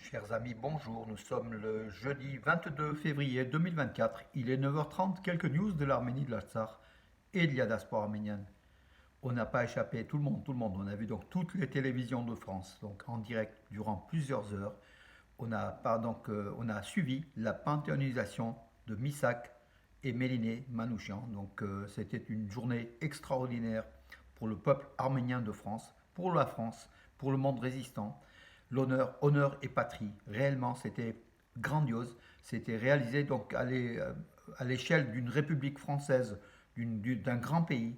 Chers amis, bonjour. Nous sommes le jeudi 22 février 2024. Il est 9h30. Quelques news de l'Arménie, de l'Artsakh et de la diaspora arménienne. On n'a pas échappé, tout le monde. On a vu donc toutes les télévisions de France, donc en direct durant plusieurs heures. On a suivi la panthéonisation de Missak et Méliné Manouchian. Donc c'était une journée extraordinaire pour le peuple arménien de France, pour la France, pour le monde résistant. L'honneur, honneur et patrie. Réellement, c'était grandiose. C'était réalisé donc à l'échelle d'une république française, d'un grand pays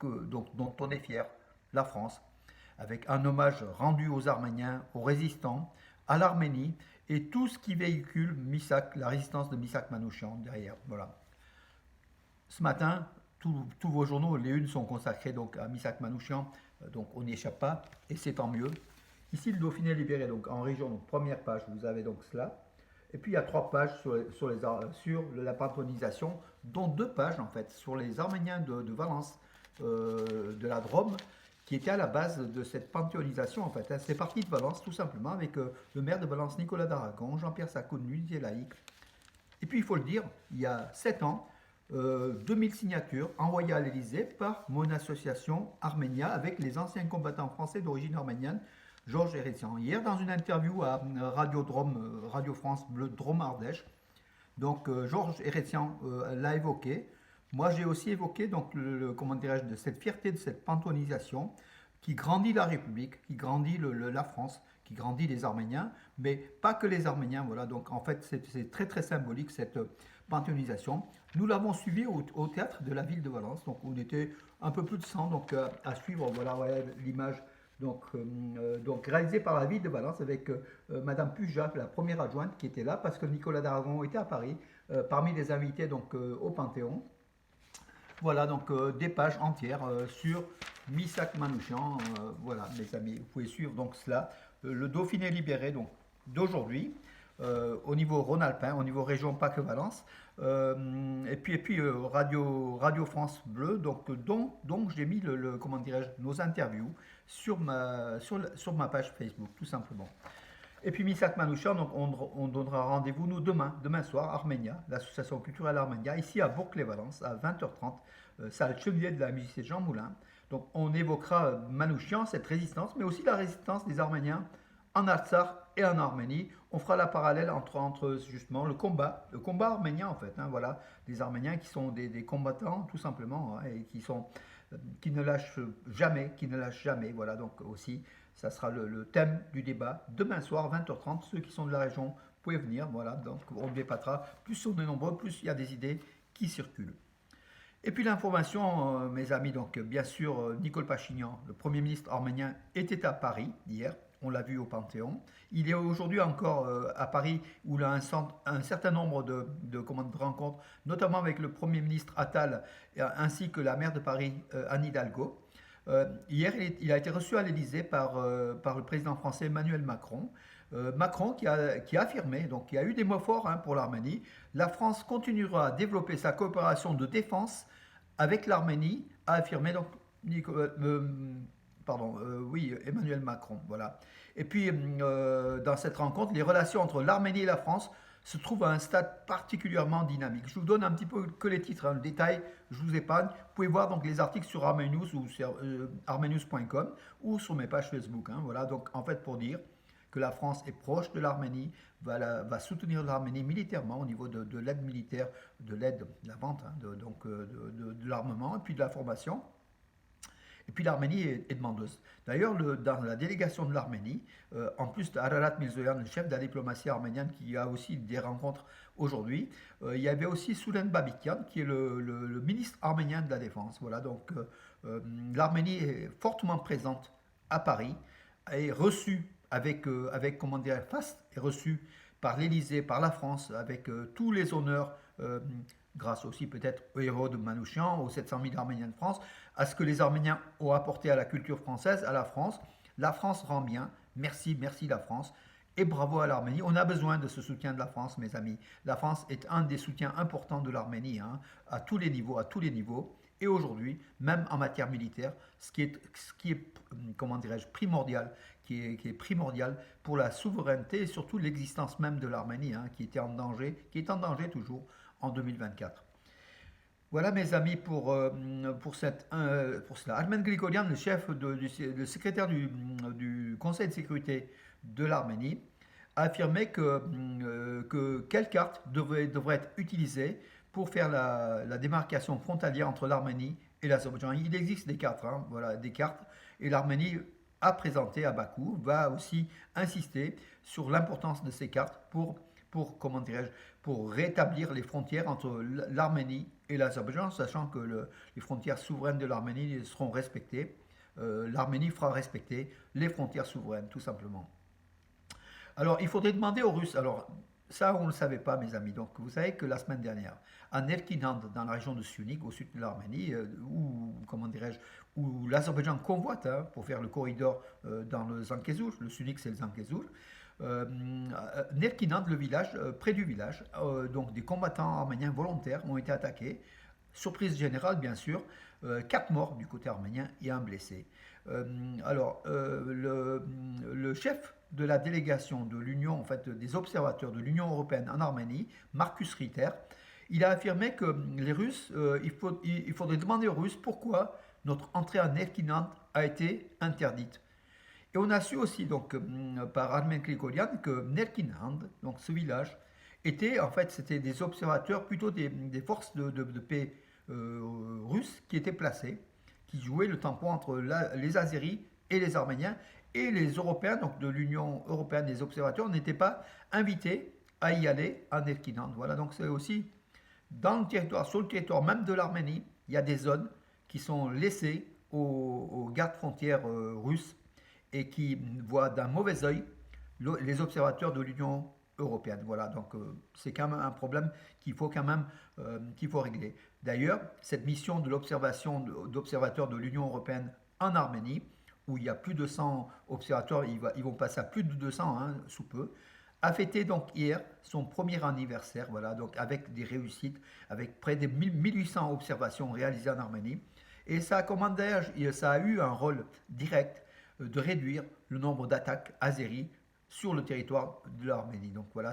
dont on est fier, la France, avec un hommage rendu aux Arméniens, aux résistants, à l'Arménie et tout ce qui véhicule Missak, la résistance de Missak Manouchian derrière. Voilà. Ce matin, tous vos journaux, les unes sont consacrés donc à Missak Manouchian, donc on n'y échappe pas et c'est tant mieux. Ici, le Dauphiné libéré, donc en région, donc première page, vous avez donc cela. Et puis il y a 3 pages sur la panthéonisation, dont 2 pages en fait sur les Arméniens de Valence, de la Drôme, qui étaient à la base de cette panthéonisation en fait. C'est parti de Valence tout simplement avec le maire de Valence, Nicolas d'Aragon, Jean-Pierre Sacco de l'Unité laïque. Et puis il faut le dire, il y a 7 ans, 2000 signatures envoyées à l'Élysée par mon association Arménia avec les anciens combattants français d'origine arménienne, Georges Héritian. Hier, dans une interview à Radio Drôme, Radio France Bleu Drôme Ardèche, donc Georges Héritian l'a évoqué. Moi, j'ai aussi évoqué donc comment dirais-je, de cette fierté, de cette panthéonisation qui grandit la République, qui grandit la France, qui grandit les Arméniens, mais pas que les Arméniens. Voilà, donc en fait, c'est très très symbolique cette panthéonisation. Nous l'avons suivi au théâtre de la ville de Valence, donc on était un peu plus de 100 donc, à suivre. Voilà, ouais, l'image donc réalisé par la ville de Valence avec Madame Puja, la première adjointe qui était là parce que Nicolas d'Aragon était à Paris parmi les invités donc au Panthéon. Voilà donc des pages entières sur Missak Manouchian. Voilà mes amis, vous pouvez suivre donc cela. Le Dauphiné libéré donc d'aujourd'hui. Au niveau Rhône-Alpin, au niveau région, pas que Valence, et puis Radio France Bleu, donc j'ai mis comment dirais-je, nos interviews sur ma page Facebook, tout simplement. Et puis Missak Manouchian, donc on donnera rendez-vous nous demain soir, Arménia, l'association culturelle Arménia, ici à Bourg-les-Valence, à 20h30, salle Chevillier de la musicien Jean Moulin. Donc on évoquera Manouchian, cette résistance, mais aussi la résistance des Arméniens en Artsakh et en Arménie. On fera la parallèle entre justement le combat arménien en fait. Hein, voilà, des Arméniens qui sont des combattants tout simplement hein, et qui ne lâchent jamais. Voilà, donc aussi, ça sera le thème du débat demain soir 20h30. Ceux qui sont de la région, vous pouvez venir. Voilà, donc on ne débattra. Plus on est nombreux, plus il y a des idées qui circulent. Et puis l'information, mes amis, donc bien sûr, Nicole Pachinian, le Premier ministre arménien, était à Paris hier. On l'a vu au Panthéon. Il est aujourd'hui encore à Paris où il a un certain nombre de rencontres, notamment avec le Premier ministre Attal ainsi que la maire de Paris, Anne Hidalgo. Hier, il a été reçu à l'Élysée par le président français Emmanuel Macron. Macron qui a affirmé, donc qui a eu des mots forts hein, pour l'Arménie, la France continuera à développer sa coopération de défense avec l'Arménie, a affirmé donc oui, Emmanuel Macron, voilà. Et puis, dans cette rencontre, les relations entre l'Arménie et la France se trouvent à un stade particulièrement dynamique. Je vous donne un petit peu que les titres, hein, le détail, je vous épargne. Vous pouvez voir donc les articles sur Armenius ou sur armenius.com ou sur mes pages Facebook. Hein, voilà, donc en fait pour dire que la France est proche de l'Arménie, va soutenir l'Arménie militairement au niveau de l'aide militaire, de l'aide, de la vente, hein, de l'armement et puis de la formation. Et puis l'Arménie est demandeuse. D'ailleurs, dans la délégation de l'Arménie, en plus d'Ararat Mirzoyan, le chef de la diplomatie arménienne, qui a aussi des rencontres aujourd'hui, il y avait aussi Soulen Babikian, qui est le ministre arménien de la Défense. Voilà, donc l'Arménie est fortement présente à Paris, est reçue comment dire, est reçue par l'Élysée, par la France, avec tous les honneurs grâce aussi peut-être aux héros de Manouchian, aux 700 000 Arméniens de France, à ce que les Arméniens ont apporté à la culture française, à la France. La France rend bien. Merci, merci la France. Et bravo à l'Arménie. On a besoin de ce soutien de la France, mes amis. La France est un des soutiens importants de l'Arménie, hein, à tous les niveaux, à tous les niveaux. Et aujourd'hui, même en matière militaire, ce qui est comment dirais-je, primordial, qui est primordial pour la souveraineté et surtout l'existence même de l'Arménie, hein, qui était en danger, qui est en danger toujours en 2024. Voilà mes amis pour cela. Armen Grigorian, le le secrétaire du Conseil de sécurité de l'Arménie, a affirmé que quelle carte devrait être utilisée pour faire la démarcation frontalière entre l'Arménie et l'Azerbaïdjan. Il existe des cartes, hein, voilà, des cartes, et l'Arménie a présenté à Bakou, va aussi insister sur l'importance de ces cartes comment dirais-je, pour rétablir les frontières entre l'Arménie et l'Azerbaïdjan, sachant que les frontières souveraines de l'Arménie seront respectées. L'Arménie fera respecter les frontières souveraines, tout simplement. Alors, il faudrait demander aux Russes. Alors, ça, on ne le savait pas, mes amis. Donc, vous savez que la semaine dernière, à Nerkinand, dans la région de Sunik, au sud de l'Arménie, où, comment dirais-je, où l'Azerbaïdjan convoite, hein, pour faire le corridor dans le Zangezur, le Sunik, c'est le Zangezur. Nerkinand, le village, près du village, donc des combattants arméniens volontaires ont été attaqués. Surprise générale, bien sûr, 4 morts du côté arménien et un blessé. Le chef de la délégation de l'Union, en fait, des observateurs de l'Union européenne en Arménie, Marcus Ritter, il a affirmé que les Russes, il faudrait demander aux Russes pourquoi notre entrée à Nerkinand a été interdite. Et on a su aussi, donc, par Armen Krikorian, que Nerkinand, donc ce village, en fait, c'était des observateurs, plutôt des forces de paix russes qui étaient placées, qui jouaient le tampon entre les Azéris et les Arméniens, et les Européens, donc de l'Union européenne des observateurs, n'étaient pas invités à y aller à Nerkinand. Voilà, donc c'est aussi dans le territoire, sur le territoire même de l'Arménie, il y a des zones qui sont laissées aux gardes frontières russes et qui voient d'un mauvais œil les observateurs de l'Union européenne. Voilà, donc c'est quand même un problème qu'il faut régler. D'ailleurs, cette mission de l'observation d'observateurs de l'Union européenne en Arménie, où il y a plus de 100 observateurs, ils vont passer à plus de 200 hein, sous peu, a fêté donc hier son premier anniversaire, voilà, donc avec des réussites, avec près de 1800 observations réalisées en Arménie. Et ça a eu un rôle direct de réduire le nombre d'attaques azéries sur le territoire de l'Arménie. Donc voilà,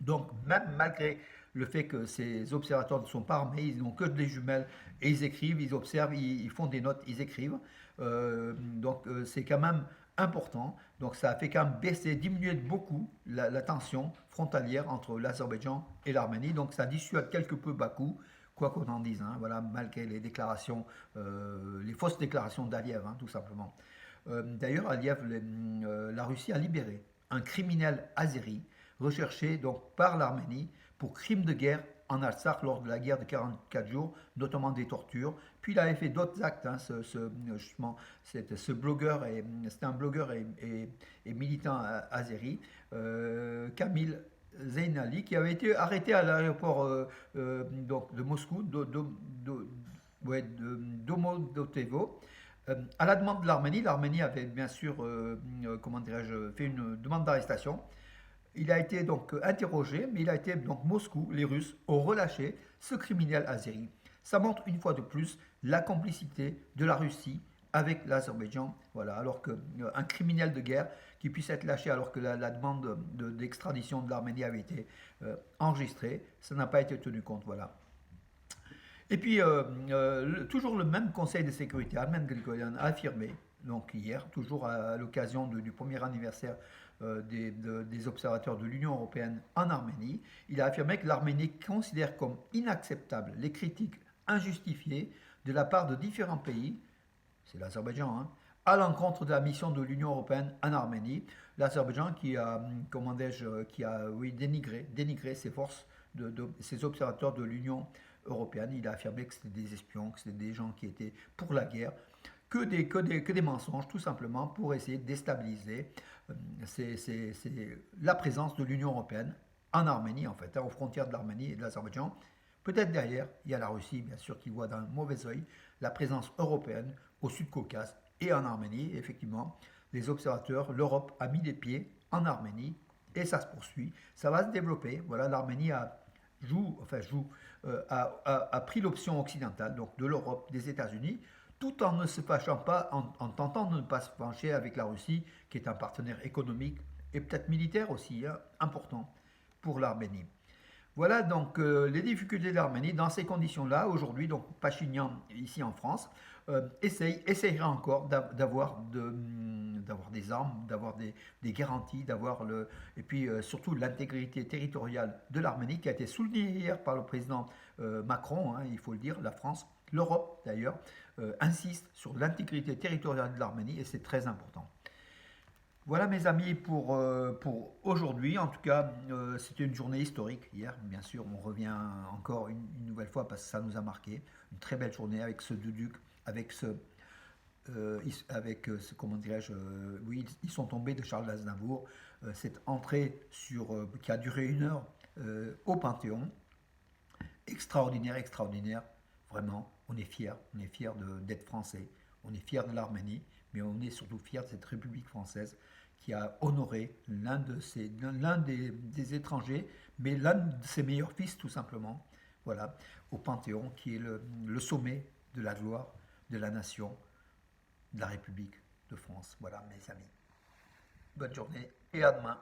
donc même malgré le fait que ces observateurs ne sont pas armés, ils n'ont que des jumelles et ils écrivent, ils observent, ils font des notes, ils écrivent. C'est quand même important. Donc ça a fait quand même diminuer beaucoup la tension frontalière entre l'Azerbaïdjan et l'Arménie. Donc ça dissuade quelque peu Bakou, quoi qu'on en dise, hein, voilà, malgré les déclarations, les fausses déclarations d'Aliyev, hein, tout simplement. D'ailleurs, Aliyev, la Russie a libéré un criminel azéri recherché donc par l'Arménie pour crimes de guerre en Artsakh lors de la guerre de 44 jours, notamment des tortures. Puis il avait fait d'autres actes, hein, ce blogueur, c'était un blogueur et militant azéri, Kamil Zeynali, qui avait été arrêté à l'aéroport donc de Moscou, Domodedovo. À la demande de l'Arménie, l'Arménie avait bien sûr, comment dirais-je, fait une demande d'arrestation. Il a été donc interrogé, mais il a été donc Moscou, les Russes, ont relâché ce criminel azéri. Ça montre une fois de plus la complicité de la Russie avec l'Azerbaïdjan. Voilà, alors qu'un criminel de guerre qui puisse être lâché alors que la demande d'extradition de l'Arménie avait été enregistrée, ça n'a pas été tenu compte. Voilà. Et puis, toujours le même Conseil de sécurité, Armen Grigorian, a affirmé, donc hier, toujours à l'occasion du premier anniversaire des observateurs de l'Union européenne en Arménie, il a affirmé que l'Arménie considère comme inacceptable les critiques injustifiées de la part de différents pays, c'est l'Azerbaïdjan, hein, à l'encontre de la mission de l'Union européenne en Arménie. L'Azerbaïdjan qui a, comment dis-je, qui a oui, dénigré ses forces, ses observateurs de l'Union européenne. Il a affirmé que c'était des espions, que c'était des gens qui étaient pour la guerre, que des mensonges, tout simplement, pour essayer de déstabiliser c'est la présence de l'Union européenne en Arménie, en fait, hein, aux frontières de l'Arménie et de l'Azerbaïdjan. Peut-être derrière, il y a la Russie, bien sûr, qui voit d'un mauvais œil la présence européenne au Sud-Caucase et en Arménie. Effectivement, les observateurs, l'Europe a mis des pieds en Arménie et ça se poursuit. Ça va se développer. Voilà, l'Arménie a pris l'option occidentale, donc de l'Europe, des États-Unis, tout en ne se fâchant pas, en tentant de ne pas se fâcher avec la Russie, qui est un partenaire économique et peut-être militaire aussi, hein, important pour l'Arménie. Voilà donc les difficultés de l'Arménie dans ces conditions-là. Aujourd'hui, donc Pachinian, ici en France, essayera encore d'avoir des armes, d'avoir des garanties, et puis surtout l'intégrité territoriale de l'Arménie qui a été soulignée hier par le président Macron, hein, il faut le dire, la France, l'Europe d'ailleurs, insiste sur l'intégrité territoriale de l'Arménie et c'est très important. Voilà mes amis pour aujourd'hui. En tout cas, c'était une journée historique hier. Bien sûr, on revient encore une nouvelle fois parce que ça nous a marqué. Une très belle journée avec ce Duduc, comment dirais-je, oui, ils sont tombés de Charles d'Aznavour. Cette entrée qui a duré 1 heure au Panthéon. Extraordinaire, extraordinaire. Vraiment, on est fiers d'être français. On est fiers de l'Arménie, mais on est surtout fiers de cette République française qui a honoré l'un des étrangers, mais l'un de ses meilleurs fils tout simplement, voilà, au Panthéon, qui est le sommet de la gloire de la nation, de la République de France. Voilà mes amis. Bonne journée et à demain.